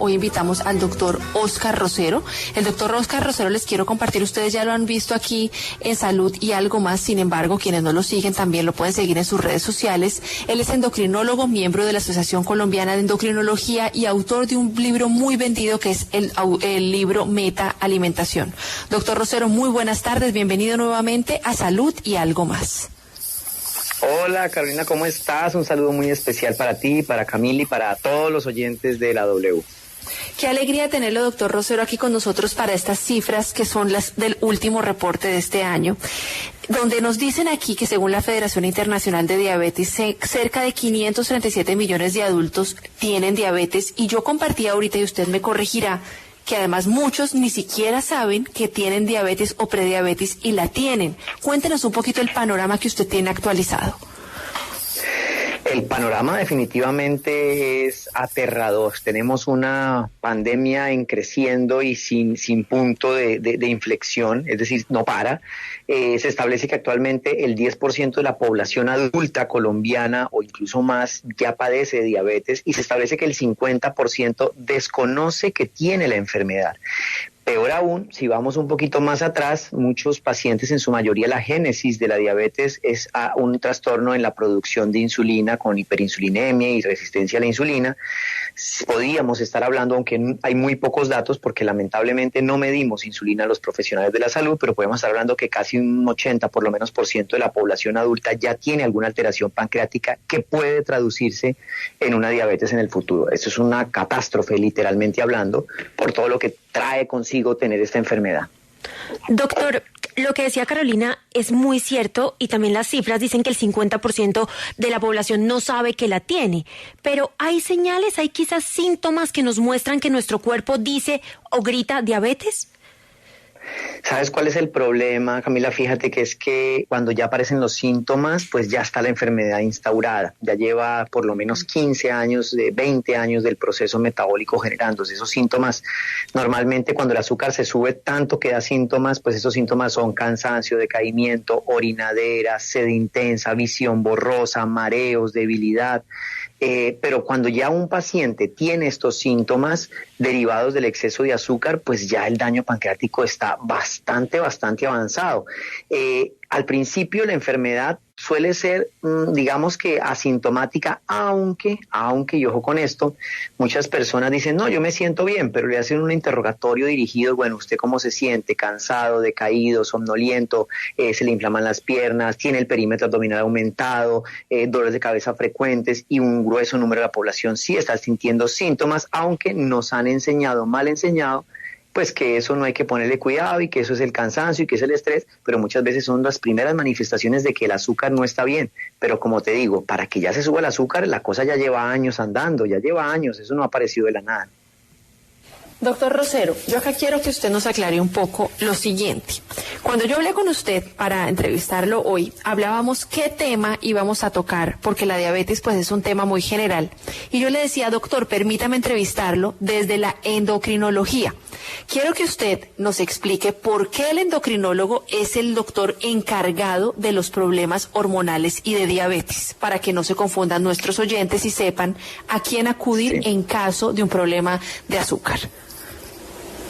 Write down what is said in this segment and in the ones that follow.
Hoy invitamos al doctor Óscar Rosero. El doctor Óscar Rosero les quiero compartir, ustedes ya lo han visto aquí en Salud y Algo Más, sin embargo, quienes no lo siguen también lo pueden seguir en sus redes sociales. Él es endocrinólogo, miembro de la Asociación Colombiana de Endocrinología y autor de un libro muy vendido que es el libro Meta Alimentación. Doctor Rosero, muy buenas tardes, bienvenido nuevamente a Salud y Algo Más. Hola Carolina, ¿cómo estás? Un saludo muy especial para ti, para Camila y para todos los oyentes de la W. Qué alegría tenerlo, doctor Rosero, aquí con nosotros para estas cifras que son las del último reporte de este año, donde nos dicen aquí que según la Federación Internacional de Diabetes, cerca de 537 millones de adultos tienen diabetes, y yo compartí ahorita, y usted me corregirá, que además muchos ni siquiera saben que tienen diabetes o prediabetes y la tienen. Cuéntenos un poquito el panorama que usted tiene actualizado. El panorama definitivamente es aterrador. Tenemos una pandemia en creciendo y sin punto de inflexión, es decir, no para. Se establece que actualmente el 10% de la población adulta colombiana o incluso más ya padece diabetes, y se establece que el 50% desconoce que tiene la enfermedad. Peor aún, si vamos un poquito más atrás, muchos pacientes, en su mayoría la génesis de la diabetes es un trastorno en la producción de insulina con hiperinsulinemia y resistencia a la insulina. Podríamos estar hablando, aunque hay muy pocos datos porque lamentablemente no medimos insulina a los profesionales de la salud, pero podemos estar hablando que casi un 80 por lo menos por ciento de la población adulta ya tiene alguna alteración pancreática que puede traducirse en una diabetes en el futuro. Esto es una catástrofe, literalmente hablando, por todo lo que trae consigo tener esta enfermedad. Doctor, lo que decía Carolina es muy cierto, y también las cifras dicen que el 50% de la población no sabe que la tiene, pero hay señales, hay quizás síntomas que nos muestran que nuestro cuerpo dice o grita diabetes. ¿Sabes cuál es el problema, Camila? Fíjate que es que cuando ya aparecen los síntomas, pues ya está la enfermedad instaurada. Ya lleva por lo menos 15 años, 20 años del proceso metabólico generándose. Esos síntomas, normalmente cuando el azúcar se sube tanto que da síntomas, pues esos síntomas son cansancio, decaimiento, orinadera, sed intensa, visión borrosa, mareos, debilidad. Pero cuando ya un paciente tiene estos síntomas derivados del exceso de azúcar, pues ya el daño pancreático está bastante avanzado. Al principio la enfermedad suele ser, digamos que asintomática, aunque, y ojo con esto, muchas personas dicen, no, yo me siento bien, pero le hacen un interrogatorio dirigido, bueno, ¿usted cómo se siente? Cansado, decaído, somnoliento, se le inflaman las piernas, tiene el perímetro abdominal aumentado, dolores de cabeza frecuentes, y un grueso número de la población sí está sintiendo síntomas, aunque nos han enseñado, mal enseñado, pues que eso no hay que ponerle cuidado y que eso es el cansancio y que es el estrés, pero muchas veces son las primeras manifestaciones de que el azúcar no está bien. Pero como te digo, para que ya se suba el azúcar, la cosa ya lleva años andando, ya lleva años, eso no ha aparecido de la nada. Doctor Rosero, yo acá quiero que usted nos aclare un poco lo siguiente. Cuando yo hablé con usted para entrevistarlo hoy, hablábamos qué tema íbamos a tocar, porque la diabetes pues es un tema muy general. Y yo le decía, doctor, permítame entrevistarlo desde la endocrinología. Quiero que usted nos explique por qué el endocrinólogo es el doctor encargado de los problemas hormonales y de diabetes, para que no se confundan nuestros oyentes y sepan a quién acudir en caso de un problema de azúcar.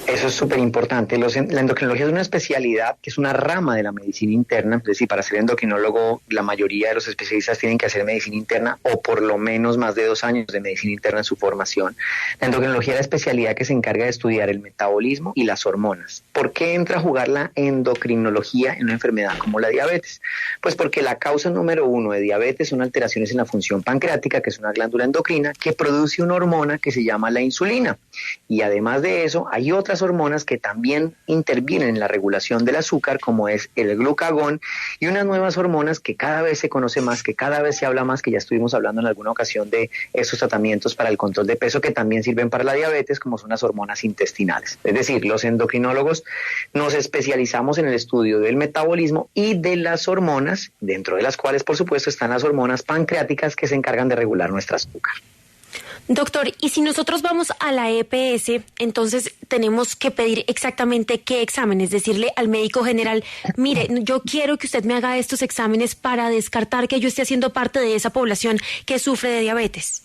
Eso es súper importante. La endocrinología es una especialidad que es una rama de la medicina interna. Es decir, para ser endocrinólogo, la mayoría de los especialistas tienen que hacer medicina interna o por lo menos más de 2 años de medicina interna en su formación. La endocrinología es la especialidad que se encarga de estudiar el metabolismo y las hormonas. ¿Por qué entra a jugar la endocrinología en una enfermedad como la diabetes? Pues porque la causa número 1 de diabetes son alteraciones en la función pancreática, que es una glándula endocrina que produce una hormona que se llama la insulina. Y además de eso, hay otras hormonas que también intervienen en la regulación del azúcar, como es el glucagón, y unas nuevas hormonas que cada vez se conoce más, que cada vez se habla más, que ya estuvimos hablando en alguna ocasión de esos tratamientos para el control de peso que también sirven para la diabetes, como son las hormonas intestinales. Es decir, los endocrinólogos nos especializamos en el estudio del metabolismo y de las hormonas, dentro de las cuales por supuesto están las hormonas pancreáticas que se encargan de regular nuestro azúcar. Doctor, y si nosotros vamos a la EPS, entonces tenemos que pedir exactamente qué exámenes, decirle al médico general, mire, yo quiero que usted me haga estos exámenes para descartar que yo esté haciendo parte de esa población que sufre de diabetes.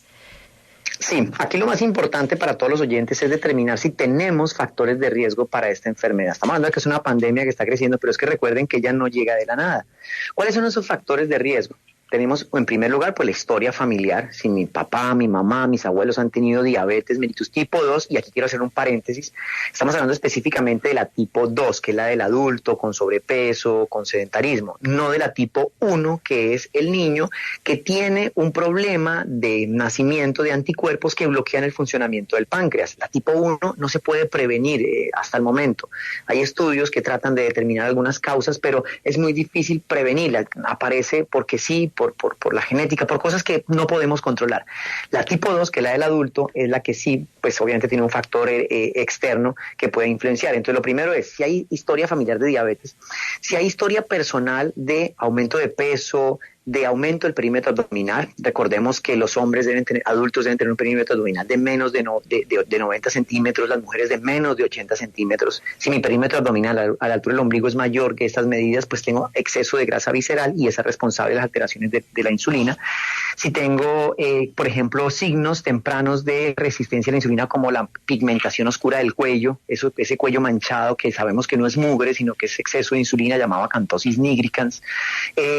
Sí, aquí lo más importante para todos los oyentes es determinar si tenemos factores de riesgo para esta enfermedad. Estamos hablando de que es una pandemia que está creciendo, pero es que recuerden que ella no llega de la nada. ¿Cuáles son esos factores de riesgo? Tenemos, en primer lugar, pues la historia familiar. Si mi papá, mi mamá, mis abuelos han tenido diabetes mellitus tipo 2, y aquí quiero hacer un paréntesis, estamos hablando específicamente de la tipo 2, que es la del adulto con sobrepeso, con sedentarismo, no de la tipo 1, que es el niño que tiene un problema de nacimiento de anticuerpos que bloquean el funcionamiento del páncreas. La tipo 1 no se puede prevenir hasta el momento. Hay estudios que tratan de determinar algunas causas, pero es muy difícil prevenirla. Aparece porque sí, por la genética, por cosas que no podemos controlar. La tipo 2, que es la del adulto, es la que sí, pues obviamente tiene un factor externo que puede influenciar. Entonces, lo primero es, si hay historia familiar de diabetes, si hay historia personal de aumento de peso, de aumento del perímetro abdominal. Recordemos que los hombres adultos deben tener un perímetro abdominal de menos de 90 centímetros, las mujeres de menos de 80 centímetros. Si mi perímetro abdominal a la altura del ombligo es mayor que estas medidas, pues tengo exceso de grasa visceral y esa es responsable de las alteraciones de la insulina. Si tengo, por ejemplo, signos tempranos de resistencia a la insulina, como la pigmentación oscura del cuello, ese cuello manchado que sabemos que no es mugre, sino que es exceso de insulina, llamado acantosis nigricans.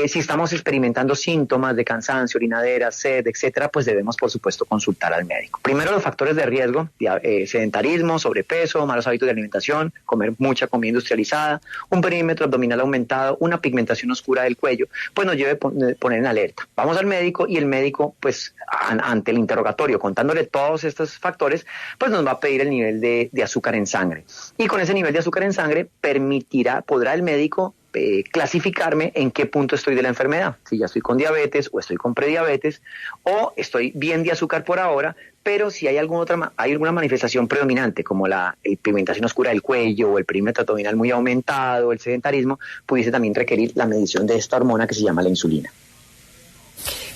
Si estamos experimentando síntomas de cansancio, orinadera, sed, etcétera, pues debemos, por supuesto, consultar al médico. Primero, los factores de riesgo: sedentarismo, sobrepeso, malos hábitos de alimentación, comer mucha comida industrializada, un perímetro abdominal aumentado, una pigmentación oscura del cuello, pues nos debe poner en alerta. Vamos al médico y el médico, pues, ante el interrogatorio, contándole todos estos factores, pues nos va a pedir el nivel de azúcar en sangre. Y con ese nivel de azúcar en sangre podrá el médico clasificarme en qué punto estoy de la enfermedad, si ya estoy con diabetes o estoy con prediabetes o estoy bien de azúcar por ahora, pero si hay alguna manifestación predominante como la pigmentación oscura del cuello o el perímetro abdominal muy aumentado, el sedentarismo, pudiese también requerir la medición de esta hormona que se llama la insulina.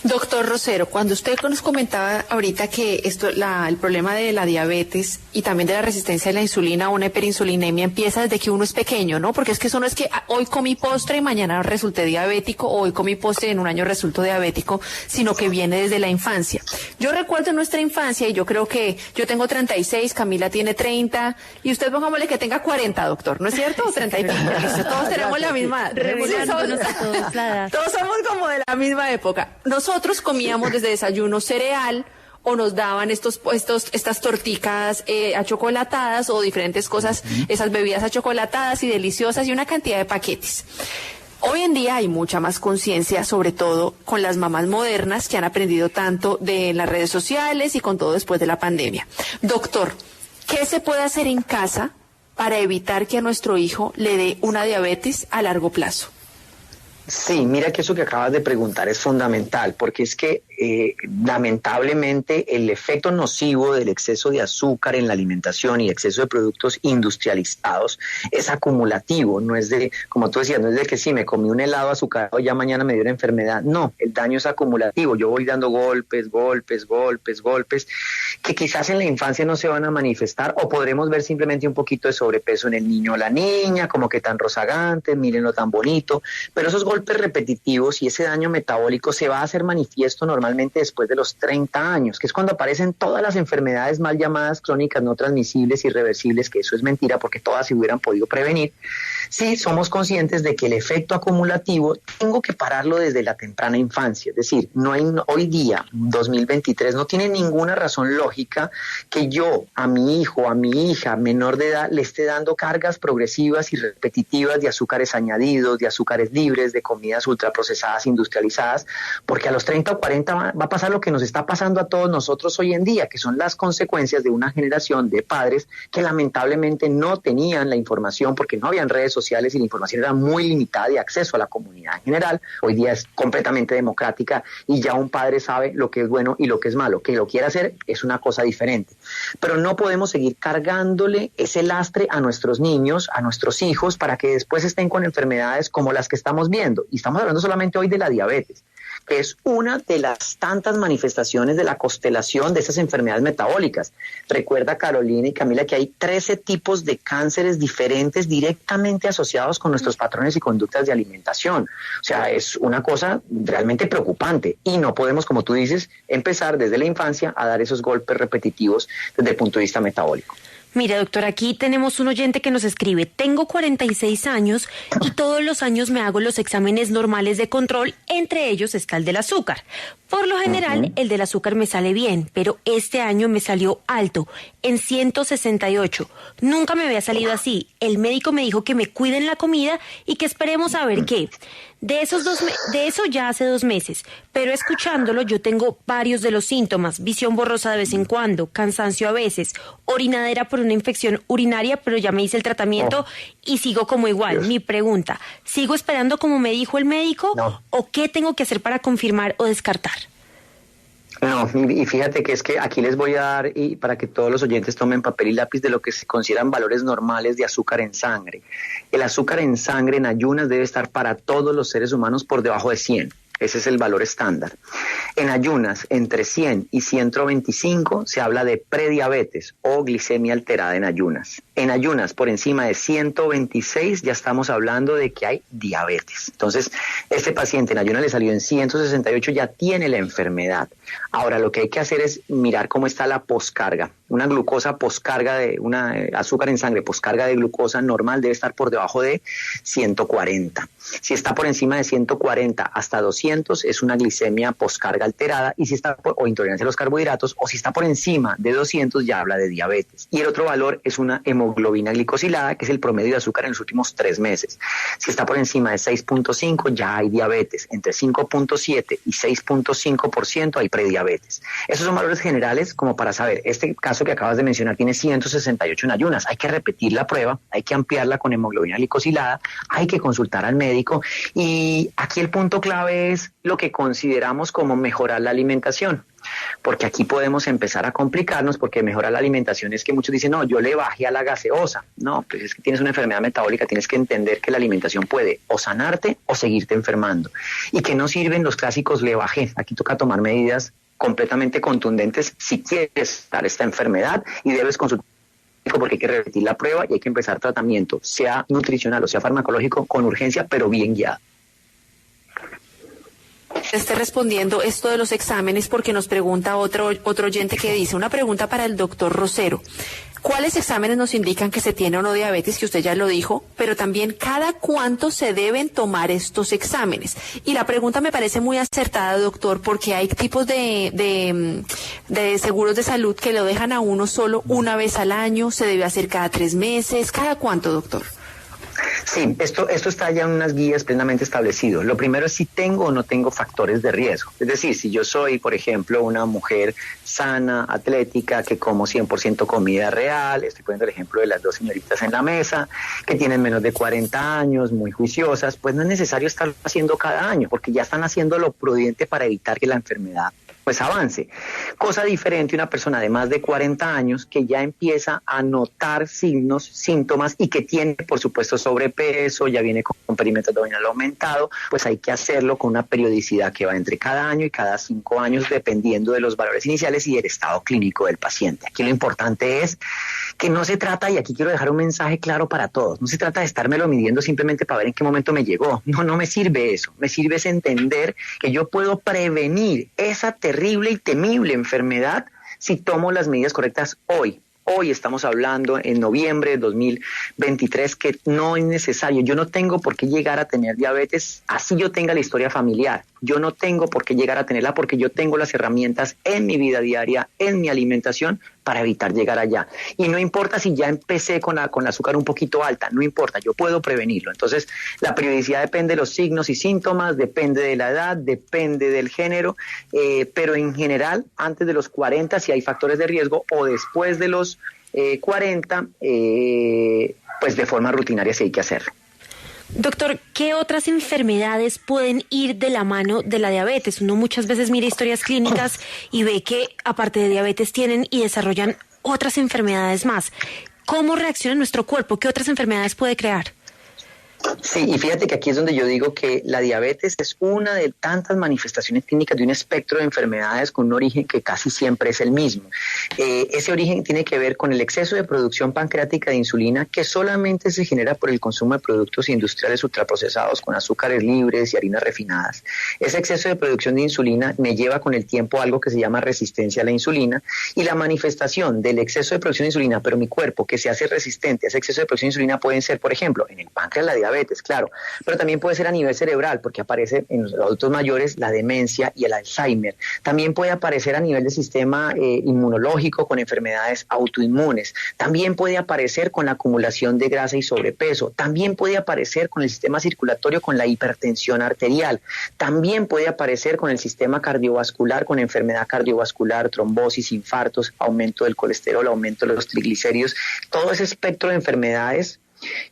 Doctor Rosero, cuando usted nos comentaba ahorita que el problema de la diabetes y también de la resistencia a la insulina o una hiperinsulinemia empieza desde que uno es pequeño, ¿no? Porque es que eso no es que hoy comí postre y mañana resulté diabético, o hoy comí postre y en un año resulto diabético, sino que viene desde la infancia. Yo recuerdo nuestra infancia, y yo creo que yo tengo 36, Camila tiene 30, y usted pongámosle que tenga 40, doctor, ¿no es cierto? O 30 y pico. Todos tenemos la misma edad. Todos somos como de la misma época. Nosotros comíamos desde desayuno cereal, o nos daban estas torticas achocolatadas o diferentes cosas, esas bebidas achocolatadas y deliciosas, y una cantidad de paquetes. Hoy en día hay mucha más conciencia, sobre todo con las mamás modernas que han aprendido tanto de las redes sociales y con todo después de la pandemia. Doctor, ¿qué se puede hacer en casa para evitar que a nuestro hijo le dé una diabetes a largo plazo? Sí, mira que eso que acabas de preguntar es fundamental, porque es que lamentablemente el efecto nocivo del exceso de azúcar en la alimentación y exceso de productos industrializados es acumulativo, no es de, como tú decías, no es de que sí, me comí un helado azucarado y ya mañana me dio una enfermedad. No, el daño es acumulativo. Yo voy dando golpes, que quizás en la infancia no se van a manifestar, o podremos ver simplemente un poquito de sobrepeso en el niño o la niña, como que tan rozagante, mírenlo tan bonito, pero esos golpes repetitivos y ese daño metabólico se va a hacer manifiesto normalmente después de los 30 años, que es cuando aparecen todas las enfermedades mal llamadas crónicas no transmisibles, irreversibles, que eso es mentira porque todas se hubieran podido prevenir. Sí, somos conscientes de que el efecto acumulativo tengo que pararlo desde la temprana infancia, es decir, hoy día, 2023, no tiene ninguna razón lógica que yo a mi hijo, a mi hija menor de edad le esté dando cargas progresivas y repetitivas de azúcares añadidos, de azúcares libres, de comidas ultraprocesadas, industrializadas, porque a los 30 o 40 va a pasar lo que nos está pasando a todos nosotros hoy en día, que son las consecuencias de una generación de padres que lamentablemente no tenían la información porque no habían redes sociales y la información era muy limitada de acceso a la comunidad en general. Hoy día es completamente democrática y ya un padre sabe lo que es bueno y lo que es malo. Que lo quiera hacer es una cosa diferente. Pero no podemos seguir cargándole ese lastre a nuestros niños, a nuestros hijos, para que después estén con enfermedades como las que estamos viendo. Y estamos hablando solamente hoy de la diabetes. que es una de las tantas manifestaciones de la constelación de esas enfermedades metabólicas. Recuerda, Carolina y Camila, que hay 13 tipos de cánceres diferentes directamente asociados con nuestros patrones y conductas de alimentación. O sea, es una cosa realmente preocupante y no podemos, como tú dices, empezar desde la infancia a dar esos golpes repetitivos desde el punto de vista metabólico. Mira, doctor, aquí tenemos un oyente que nos escribe: tengo 46 años y todos los años me hago los exámenes normales de control, entre ellos está el del azúcar. Por lo general, el del azúcar me sale bien, pero este año me salió alto, en 168. Nunca me había salido así. El médico me dijo que me cuiden la comida y que esperemos a ver qué. De eso ya hace 2 meses, pero escuchándolo yo tengo varios de los síntomas: visión borrosa de vez en cuando, cansancio a veces, orinadera por una infección urinaria, pero ya me hice el tratamiento y sigo como igual. Dios. Mi pregunta: ¿sigo esperando como me dijo el médico o qué tengo que hacer para confirmar o descartar? No, y fíjate que es que aquí les voy a dar, y para que todos los oyentes tomen papel y lápiz, de lo que se consideran valores normales de azúcar en sangre. El azúcar en sangre en ayunas debe estar para todos los seres humanos por debajo de 100. Ese es el valor estándar. En ayunas, entre 100 y 125 se habla de prediabetes o glicemia alterada en ayunas. En ayunas, por encima de 126, ya estamos hablando de que hay diabetes. Entonces, este paciente en ayunas le salió en 168, ya tiene la enfermedad. Ahora, lo que hay que hacer es mirar cómo está la poscarga. Una glucosa poscarga, una azúcar en sangre poscarga de glucosa normal debe estar por debajo de 140. Si está por encima de 140 hasta 200 es una glicemia poscarga alterada, y si está o intolerancia a los carbohidratos, o si está por encima de 200 ya habla de diabetes. Y el otro valor es una hemoglobina glicosilada, que es el promedio de azúcar en los últimos 3 meses. Si está por encima de 6.5 ya hay diabetes. Entre 5.7 y 6.5% hay prediabetes. Esos son valores generales como para saber. Este caso que acabas de mencionar tiene 168 en ayunas. Hay que repetir la prueba, hay que ampliarla con hemoglobina glicosilada, hay que consultar al médico, y aquí el punto clave es lo que consideramos como mejorar la alimentación. Porque aquí podemos empezar a complicarnos, porque mejorar la alimentación es que muchos dicen: no, yo le bajé a la gaseosa. No, pues es que tienes una enfermedad metabólica, tienes que entender que la alimentación puede o sanarte o seguirte enfermando. Y que no sirven los clásicos le bajé. Aquí toca tomar medidas completamente contundentes si quieres dar esta enfermedad, y debes consultar porque hay que repetir la prueba y hay que empezar tratamiento, sea nutricional o sea farmacológico, con urgencia, pero bien guiado. Esté respondiendo esto de los exámenes, porque nos pregunta otro oyente que dice: una pregunta para el doctor Rosero. ¿Cuáles exámenes nos indican que se tiene o no diabetes? Que usted ya lo dijo, pero también ¿cada cuánto se deben tomar estos exámenes? Y la pregunta me parece muy acertada, doctor, porque hay tipos de seguros de salud que lo dejan a uno solo una vez al año, se debe hacer cada 3 meses. ¿Cada cuánto, doctor? Sí, esto está ya en unas guías plenamente establecidas. Lo primero es si tengo o no tengo factores de riesgo. Es decir, si yo soy, por ejemplo, una mujer sana, atlética, que como 100% comida real, estoy poniendo el ejemplo de las 2 señoritas en la mesa, que tienen menos de 40 años, muy juiciosas, pues no es necesario estar haciendo cada año, porque ya están haciendo lo prudente para evitar que la enfermedad pues avance. Cosa diferente una persona de más de 40 años que ya empieza a notar signos, síntomas, y que tiene, por supuesto, sobrepeso, ya viene con perímetro abdominal aumentado, pues hay que hacerlo con una periodicidad que va entre cada año y cada 5 años, dependiendo de los valores iniciales y del estado clínico del paciente. Aquí lo importante es que no se trata, y aquí quiero dejar un mensaje claro para todos, no se trata de estármelo midiendo simplemente para ver en qué momento me llegó. No me sirve eso. Me sirve es entender que yo puedo prevenir esa terrible y temible enfermedad si tomo las medidas correctas hoy. Hoy estamos hablando en noviembre de 2023 que no es necesario. Yo no tengo por qué llegar a tener diabetes así yo tenga la historia familiar. Yo no tengo por qué llegar a tenerla porque yo tengo las herramientas en mi vida diaria, en mi alimentación, para evitar llegar allá. Y no importa si ya empecé con la azúcar un poquito alta, no importa, yo puedo prevenirlo. Entonces, la periodicidad depende de los signos y síntomas, depende de la edad, depende del género, pero en general, antes de los 40, si hay factores de riesgo, o después de los 40, pues de forma rutinaria sí hay que hacerlo. Doctor, ¿qué otras enfermedades pueden ir de la mano de la diabetes? Uno muchas veces mira historias clínicas y ve que aparte de diabetes tienen y desarrollan otras enfermedades más. ¿Cómo reacciona nuestro cuerpo? ¿Qué otras enfermedades puede crear? Sí, y fíjate que aquí es donde yo digo que la diabetes es una de tantas manifestaciones clínicas de un espectro de enfermedades con un origen que casi siempre es el mismo. Ese origen tiene que ver con el exceso de producción pancreática de insulina que solamente se genera por el consumo de productos industriales ultraprocesados con azúcares libres y harinas refinadas. Ese exceso de producción de insulina me lleva con el tiempo a algo que se llama resistencia a la insulina, y la manifestación del exceso de producción de insulina, pero mi cuerpo que se hace resistente a ese exceso de producción de insulina, pueden ser, por ejemplo, en el páncreas la diabetes, claro, pero también puede ser a nivel cerebral, porque aparece en los adultos mayores la demencia y el Alzheimer. También puede aparecer a nivel del sistema inmunológico con enfermedades autoinmunes. También puede aparecer con la acumulación de grasa y sobrepeso. También puede aparecer con el sistema circulatorio con la hipertensión arterial. También puede aparecer con el sistema cardiovascular, con enfermedad cardiovascular, trombosis, infartos, aumento del colesterol, aumento de los triglicéridos. Todo ese espectro de enfermedades,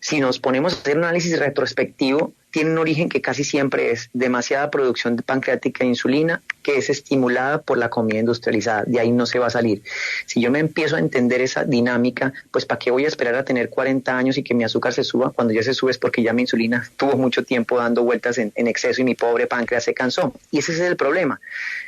si nos ponemos a hacer un análisis retrospectivo, tiene un origen que casi siempre es demasiada producción de pancreática de insulina que es estimulada por la comida industrializada. De ahí no se va a salir. Si yo me empiezo a entender esa dinámica, pues ¿para qué voy a esperar a tener 40 años y que mi azúcar se suba? Cuando ya se sube es porque ya mi insulina tuvo mucho tiempo dando vueltas en exceso y mi pobre páncreas se cansó. Y ese es el problema.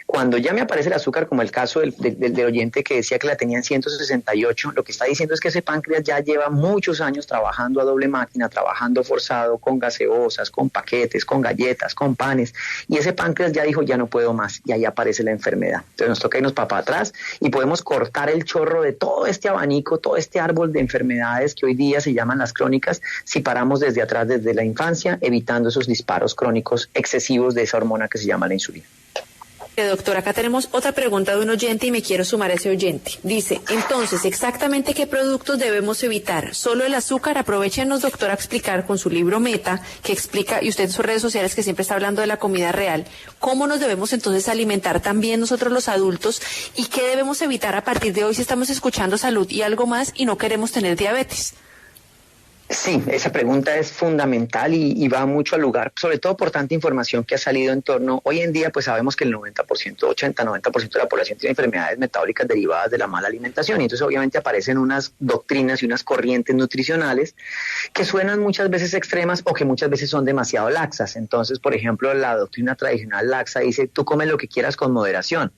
Cuando ya me aparece el azúcar, como el caso del oyente que decía que la tenía en 168, lo que está diciendo es que ese páncreas ya lleva muchos años trabajando a doble máquina, trabajando forzado, con gaseosas, con paquetes, con galletas, con panes, y ese páncreas ya dijo, ya no puedo más, y ahí aparece la enfermedad. Entonces nos toca irnos para atrás y podemos cortar el chorro de todo este abanico, todo este árbol de enfermedades que hoy día se llaman las crónicas, si paramos desde atrás, desde la infancia, evitando esos disparos crónicos excesivos de esa hormona que se llama la insulina. Doctor, acá tenemos otra pregunta de un oyente y me quiero sumar a ese oyente. Dice, entonces, ¿exactamente qué productos debemos evitar? ¿Solo el azúcar? Aprovéchenos, doctor, a explicar con su libro Meta, que explica, y usted en sus redes sociales que siempre está hablando de la comida real, ¿cómo nos debemos entonces alimentar también nosotros los adultos? ¿Y qué debemos evitar a partir de hoy si estamos escuchando salud y algo más y no queremos tener diabetes? Sí, esa pregunta es fundamental y va mucho al lugar, sobre todo por tanta información que ha salido en torno. Hoy en día pues sabemos que el 90%, 80-90% de la población tiene enfermedades metabólicas derivadas de la mala alimentación, y entonces obviamente aparecen unas doctrinas y unas corrientes nutricionales que suenan muchas veces extremas o que muchas veces son demasiado laxas. Entonces, por ejemplo, la doctrina tradicional laxa dice, tú comes lo que quieras con moderación.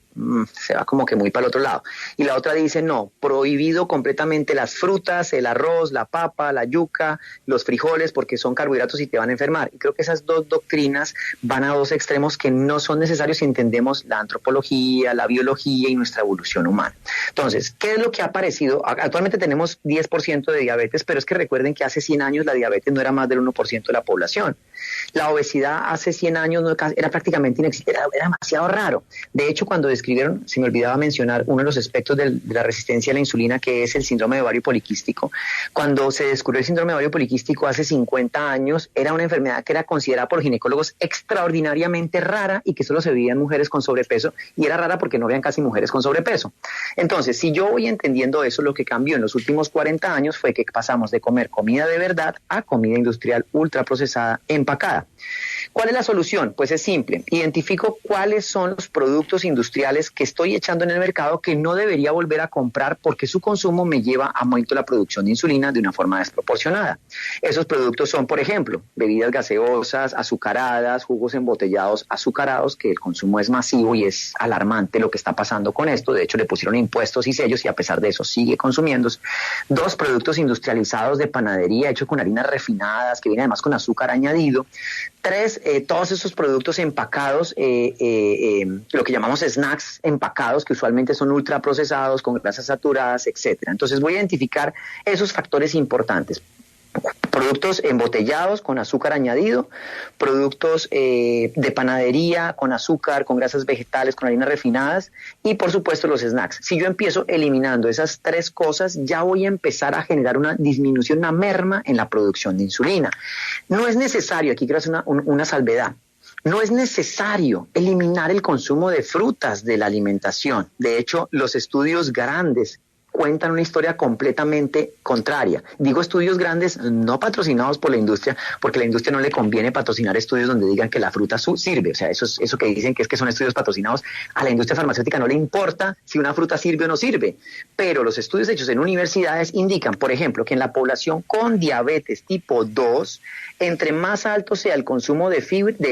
Se va como que muy para el otro lado. Y la otra dice, no, prohibido completamente las frutas, el arroz, la papa, la yuca, los frijoles, porque son carbohidratos y te van a enfermar. Y creo que esas dos doctrinas van a dos extremos que no son necesarios si entendemos la antropología, la biología y nuestra evolución humana. Entonces, ¿qué es lo que ha aparecido? Actualmente tenemos 10% de diabetes, pero es que recuerden que hace 100 años la diabetes no era más del 1% de la población. La obesidad hace 100 años era prácticamente inexistente, era demasiado raro. De hecho, cuando describieron, se me olvidaba mencionar uno de los aspectos de la resistencia a la insulina, que es el síndrome de ovario poliquístico. Cuando se descubrió el síndrome de ovario poliquístico hace 50 años, era una enfermedad que era considerada por ginecólogos extraordinariamente rara y que solo se veía en mujeres con sobrepeso, y era rara porque no habían casi mujeres con sobrepeso. Entonces, si yo voy entendiendo eso, lo que cambió en los últimos 40 años fue que pasamos de comer comida de verdad a comida industrial ultraprocesada empacada. ¿Cuál es la solución? Pues es simple. Identifico cuáles son los productos industriales que estoy echando en el mercado que no debería volver a comprar porque su consumo me lleva a aumento de la producción de insulina de una forma desproporcionada. Esos productos son, por ejemplo, bebidas gaseosas, azucaradas, jugos embotellados azucarados, que el consumo es masivo y es alarmante lo que está pasando con esto. De hecho, le pusieron impuestos y sellos y a pesar de eso sigue consumiéndose. 2, productos industrializados de panadería hechos con harinas refinadas, que vienen además con azúcar añadido. 3, todos esos productos empacados, lo que llamamos snacks empacados, que usualmente son ultraprocesados, con grasas saturadas, etcétera. Entonces voy a identificar esos factores importantes. Productos embotellados con azúcar añadido, productos de panadería con azúcar, con grasas vegetales, con harinas refinadas y por supuesto los snacks. Si yo empiezo eliminando esas 3 cosas, ya voy a empezar a generar una disminución, una merma en la producción de insulina. No es necesario, aquí quiero hacer una salvedad. No es necesario eliminar el consumo de frutas de la alimentación. De hecho, los estudios grandes cuentan una historia completamente contraria. Digo estudios grandes no patrocinados por la industria, porque a la industria no le conviene patrocinar estudios donde digan que la fruta sirve. O sea, eso que dicen que son estudios patrocinados, a la industria farmacéutica no le importa si una fruta sirve o no sirve. Pero los estudios hechos en universidades indican, por ejemplo, que en la población con diabetes tipo 2, entre más alto sea el consumo de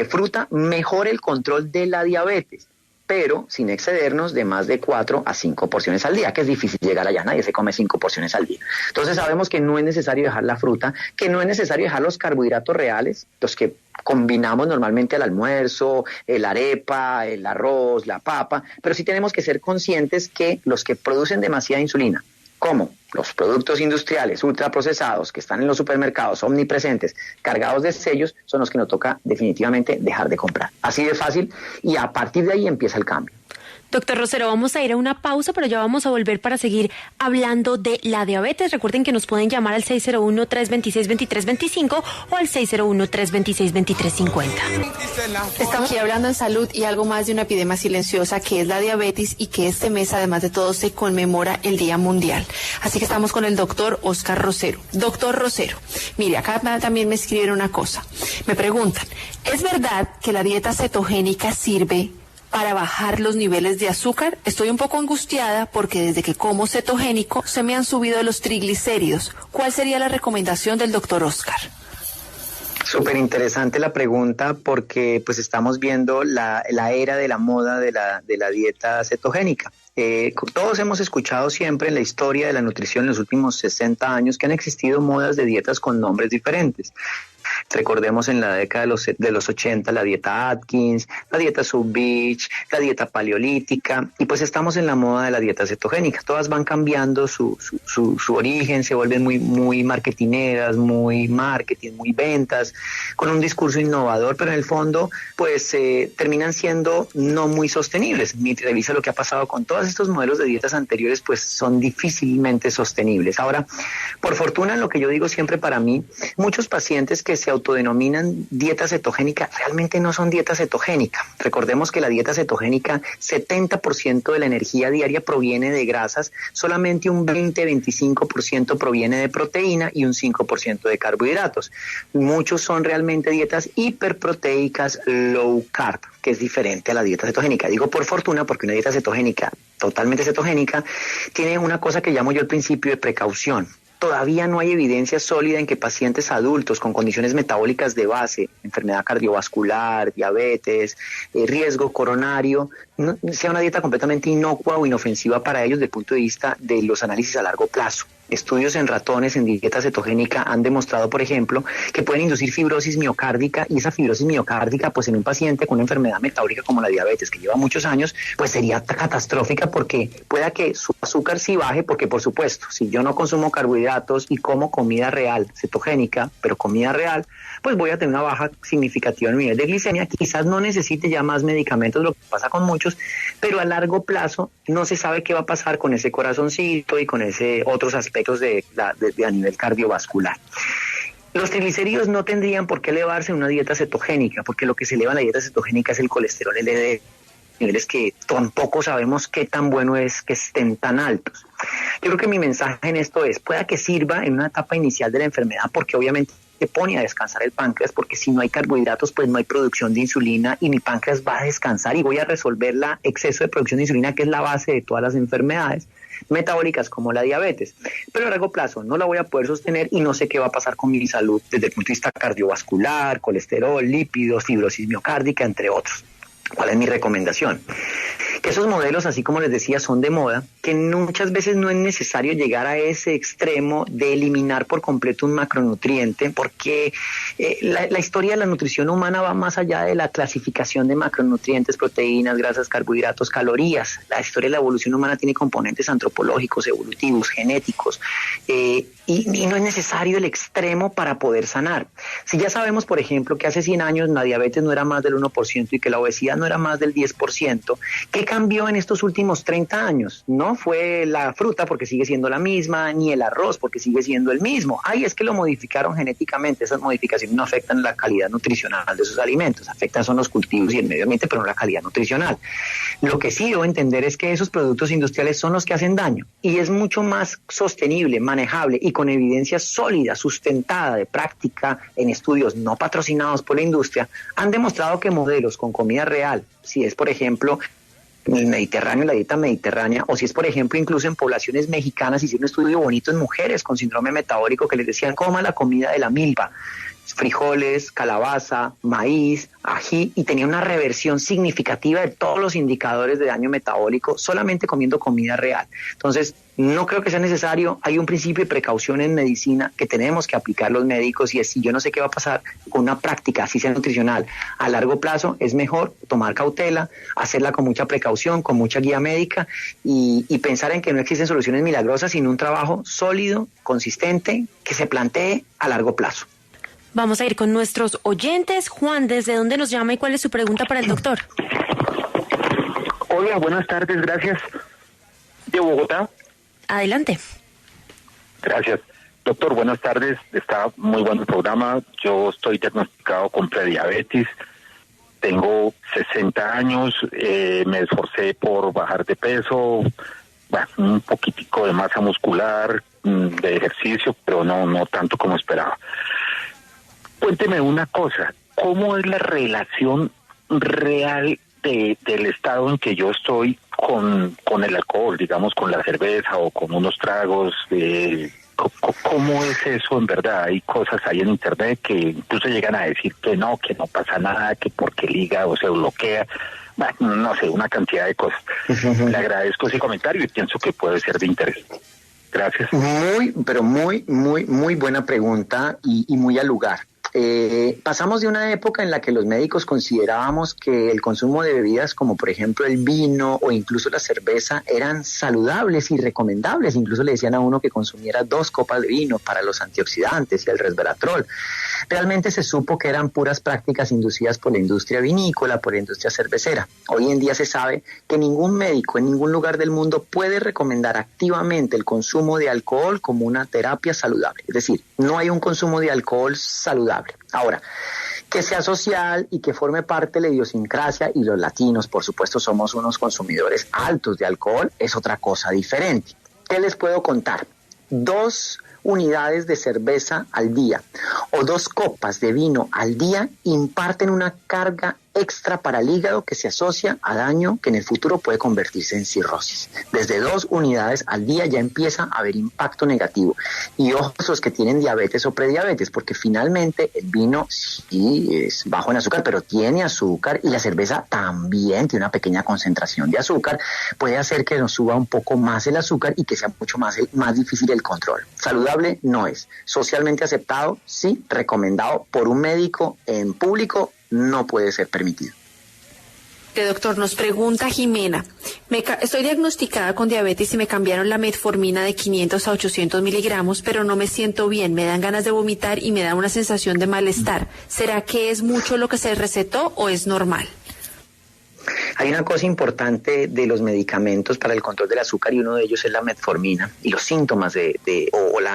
fruta, mejor el control de la diabetes, pero sin excedernos de más de 4 a 5 porciones al día, que es difícil llegar allá, nadie se come 5 porciones al día. Entonces sabemos que no es necesario dejar la fruta, que no es necesario dejar los carbohidratos reales, los que combinamos normalmente al almuerzo, la arepa, el arroz, la papa, pero sí tenemos que ser conscientes que los que producen demasiada insulina, como los productos industriales ultraprocesados que están en los supermercados omnipresentes, cargados de sellos, son los que nos toca definitivamente dejar de comprar. Así de fácil, y a partir de ahí empieza el cambio. Doctor Rosero, vamos a ir a una pausa, pero ya vamos a volver para seguir hablando de la diabetes. Recuerden que nos pueden llamar al 601-326-2325 o al 601-326-2350. Estamos aquí hablando en salud y algo más de una epidemia silenciosa que es la diabetes, y que este mes, además de todo, se conmemora el Día Mundial. Así que estamos con el doctor Óscar Rosero. Doctor Rosero, mire, acá también me escribieron una cosa. Me preguntan, ¿es verdad que la dieta cetogénica sirve para bajar los niveles de azúcar? Estoy un poco angustiada porque desde que como cetogénico se me han subido los triglicéridos. ¿Cuál sería la recomendación del doctor Óscar? Súper interesante la pregunta, porque pues estamos viendo la era de la moda de la dieta cetogénica. Todos hemos escuchado siempre en la historia de la nutrición en los últimos 60 años que han existido modas de dietas con nombres diferentes. Recordemos en la década de los 80 la dieta Atkins, la dieta Sub Beach, la dieta paleolítica, y pues estamos en la moda de la dieta cetogénica. Todas van cambiando su origen, se vuelven muy marketineras, muy marketing, muy ventas, con un discurso innovador, pero en el fondo pues terminan siendo no muy sostenibles. Revisa lo que ha pasado con todos estos modelos de dietas anteriores, pues son difícilmente sostenibles. Ahora, por fortuna, lo que yo digo siempre, para mí, muchos pacientes que se autodenominan dieta cetogénica realmente no son dieta cetogénica. Recordemos que la dieta cetogénica, 70% de la energía diaria proviene de grasas, solamente un 20-25% proviene de proteína y un 5% de carbohidratos. Muchos son realmente dietas hiperproteicas low carb, que es diferente a la dieta cetogénica. Digo por fortuna porque una dieta cetogénica, totalmente cetogénica, tiene una cosa que llamo yo el principio de precaución. Todavía no hay evidencia sólida en que pacientes adultos con condiciones metabólicas de base, enfermedad cardiovascular, diabetes, riesgo coronario, sea una dieta completamente inocua o inofensiva para ellos desde el punto de vista de los análisis a largo plazo. Estudios en ratones en dieta cetogénica han demostrado, por ejemplo, que pueden inducir fibrosis miocárdica, y esa fibrosis miocárdica, pues en un paciente con una enfermedad metabólica como la diabetes, que lleva muchos años, pues sería catastrófica, porque pueda que su azúcar sí baje, porque por supuesto, si yo no consumo carbohidratos y como comida real cetogénica, pero comida real, pues voy a tener una baja significativa en mi nivel de glicemia. Quizás no necesite ya más medicamentos, lo que pasa con muchos, pero a largo plazo no se sabe qué va a pasar con ese corazoncito y con ese otros aspectos de a nivel cardiovascular. Los triglicéridos no tendrían por qué elevarse en una dieta cetogénica, porque lo que se eleva en la dieta cetogénica es el colesterol LDL, niveles que tampoco sabemos qué tan bueno es que estén tan altos. Yo creo que mi mensaje en esto es, pueda que sirva en una etapa inicial de la enfermedad, porque obviamente se pone a descansar el páncreas, porque si no hay carbohidratos, pues no hay producción de insulina y mi páncreas va a descansar y voy a resolver la exceso de producción de insulina, que es la base de todas las enfermedades metabólicas como la diabetes. Pero a largo plazo no la voy a poder sostener y no sé qué va a pasar con mi salud desde el punto de vista cardiovascular, colesterol, lípidos, fibrosis miocárdica, entre otros. ¿Cuál es mi recomendación? Que esos modelos, así como les decía, son de moda, que muchas veces no es necesario llegar a ese extremo de eliminar por completo un macronutriente, porque la historia de la nutrición humana va más allá de la clasificación de macronutrientes, proteínas, grasas, carbohidratos, calorías. La historia de la evolución humana tiene componentes antropológicos, evolutivos, genéticos, Y no es necesario el extremo para poder sanar. Si ya sabemos, por ejemplo, que hace 100 años la diabetes no era más del 1% y que la obesidad no era más del 10%, ¿qué cambió en estos últimos 30 años? No fue la fruta porque sigue siendo la misma, ni el arroz porque sigue siendo el mismo. Ay, es que lo modificaron genéticamente. Esas modificaciones no afectan la calidad nutricional de sus alimentos, afectan son los cultivos y el medio ambiente, pero no la calidad nutricional. Lo que sí debo entender es que esos productos industriales son los que hacen daño y es mucho más sostenible, manejable y con evidencia sólida, sustentada de práctica en estudios no patrocinados por la industria, han demostrado que modelos con comida real, si es por ejemplo el Mediterráneo, la dieta mediterránea, o si es por ejemplo incluso en poblaciones mexicanas, hicieron un estudio bonito en mujeres con síndrome metabólico que les decían coma la comida de la milpa, frijoles, calabaza, maíz, ají, y tenía una reversión significativa de todos los indicadores de daño metabólico solamente comiendo comida real. Entonces, no creo que sea necesario. Hay un principio de precaución en medicina que tenemos que aplicar los médicos, y es, si yo no sé qué va a pasar con una práctica, así sea nutricional, a largo plazo, es mejor tomar cautela, hacerla con mucha precaución, con mucha guía médica y pensar en que no existen soluciones milagrosas, sino un trabajo sólido, consistente, que se plantee a largo plazo. Vamos a ir con nuestros oyentes. Juan, ¿desde dónde nos llama y cuál es su pregunta para el doctor? Hola, buenas tardes, gracias. De Bogotá. Adelante. Gracias. Doctor, buenas tardes. Está muy bueno el programa. Yo estoy diagnosticado con prediabetes. Tengo 60 años. Me esforcé por bajar de peso. Bueno, un poquitico de masa muscular, de ejercicio, pero no tanto como esperaba. Cuénteme una cosa, ¿cómo es la relación real del estado en que yo estoy con el alcohol, digamos, con la cerveza o con unos tragos? ¿Cómo es eso en verdad? Hay cosas ahí en internet que incluso llegan a decir que no pasa nada, que porque el hígado se bloquea. Bueno, no sé, una cantidad de cosas. Le agradezco ese comentario y pienso que puede ser de interés. Gracias. Muy buena pregunta y muy al lugar. Pasamos de una época en la que los médicos considerábamos que el consumo de bebidas como por ejemplo el vino o incluso la cerveza eran saludables y recomendables. Incluso le decían a uno que consumiera 2 copas de vino para los antioxidantes y el resveratrol. Realmente se supo que eran puras prácticas inducidas por la industria vinícola, por la industria cervecera. Hoy en día se sabe que ningún médico en ningún lugar del mundo puede recomendar activamente el consumo de alcohol como una terapia saludable. Es decir, no hay un consumo de alcohol saludable. Ahora, que sea social y que forme parte de la idiosincrasia, y los latinos, por supuesto, somos unos consumidores altos de alcohol, es otra cosa diferente. ¿Qué les puedo contar? 2 unidades de cerveza al día o 2 copas de vino al día imparten una carga extra para el hígado que se asocia a daño que en el futuro puede convertirse en cirrosis. Desde 2 unidades al día ya empieza a haber impacto negativo. Y ojo, los que tienen diabetes o prediabetes, porque finalmente el vino sí es bajo en azúcar, pero tiene azúcar, y la cerveza también tiene una pequeña concentración de azúcar. Puede hacer que nos suba un poco más el azúcar y que sea mucho más difícil el control. Saludable no es. Socialmente aceptado, sí. Recomendado por un médico en público, no puede ser permitido. Doctor, nos pregunta Jimena, estoy diagnosticada con diabetes y me cambiaron la metformina de 500 a 800 miligramos, pero no me siento bien, me dan ganas de vomitar y me da una sensación de malestar. ¿Será que es mucho lo que se recetó o es normal? Hay una cosa importante de los medicamentos para el control del azúcar, y uno de ellos es la metformina, y los síntomas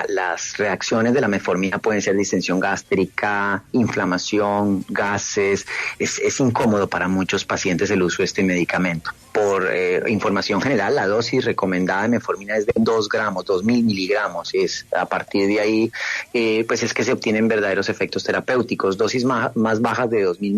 las reacciones de la metformina pueden ser distensión gástrica, inflamación, gases. Es incómodo para muchos pacientes el uso de este medicamento. Por información general, la dosis recomendada de metformina es de 2 gramos, 2.000 miligramos. A partir de ahí, pues es que se obtienen verdaderos efectos terapéuticos. Dosis más bajas de 2.000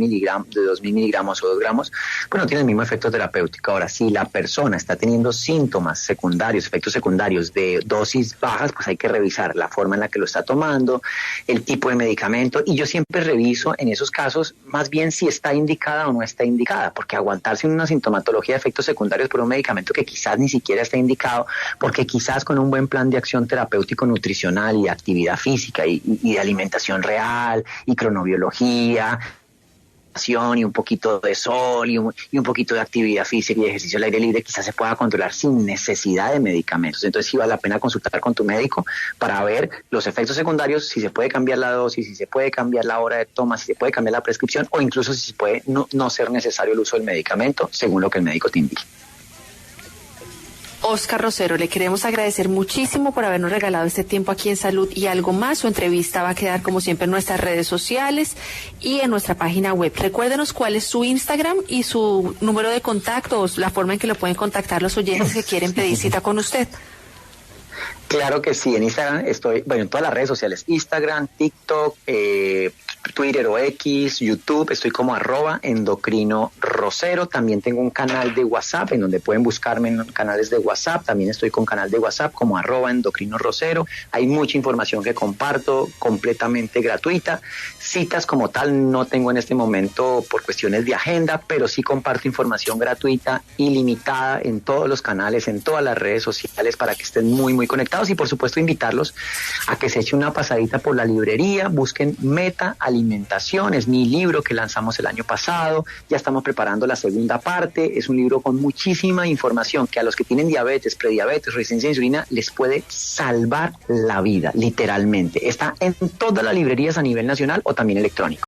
miligramos o 2 gramos, pues no tienen el mismo efecto terapéutico. Ahora, si la persona está teniendo síntomas secundarios, efectos secundarios de dosis bajas, pues hay que revisar la forma en la que lo está tomando, el tipo de medicamento, y yo siempre reviso en esos casos más bien si está indicada o no está indicada, porque aguantarse en una sintomatología de efectos secundarios por un medicamento que quizás ni siquiera está indicado, porque quizás con un buen plan de acción terapéutico nutricional y de actividad física y de alimentación real y cronobiología y un poquito de sol y un poquito de actividad física y ejercicio al aire libre, quizás se pueda controlar sin necesidad de medicamentos. Entonces sí vale la pena consultar con tu médico para ver los efectos secundarios, si se puede cambiar la dosis, si se puede cambiar la hora de toma, si se puede cambiar la prescripción o incluso si se puede no ser necesario el uso del medicamento según lo que el médico te indique. Óscar Rosero, le queremos agradecer muchísimo por habernos regalado este tiempo aquí en Salud y Algo Más. Su entrevista va a quedar como siempre en nuestras redes sociales y en nuestra página web. Recuérdenos cuál es su Instagram y su número de contacto o la forma en que lo pueden contactar los oyentes que quieren pedir cita con usted. Claro que sí, en Instagram estoy, en todas las redes sociales, Instagram, TikTok, Twitter o X, YouTube, estoy como @endocrinorosero. También tengo un canal de WhatsApp en donde pueden buscarme en canales de WhatsApp. También estoy con canal de WhatsApp como @endocrinorosero. Hay mucha información que comparto completamente gratuita. Citas como tal no tengo en este momento por cuestiones de agenda, pero sí comparto información gratuita, ilimitada en todos los canales, en todas las redes sociales para que estén muy, muy conectados y por supuesto invitarlos a que se echen una pasadita por la librería, busquen Meta Alimentación, es mi libro que lanzamos el año pasado, ya estamos preparando la segunda parte, es un libro con muchísima información que a los que tienen diabetes, prediabetes, resistencia a insulina les puede salvar la vida, literalmente. Está en todas las librerías a nivel nacional o también electrónico.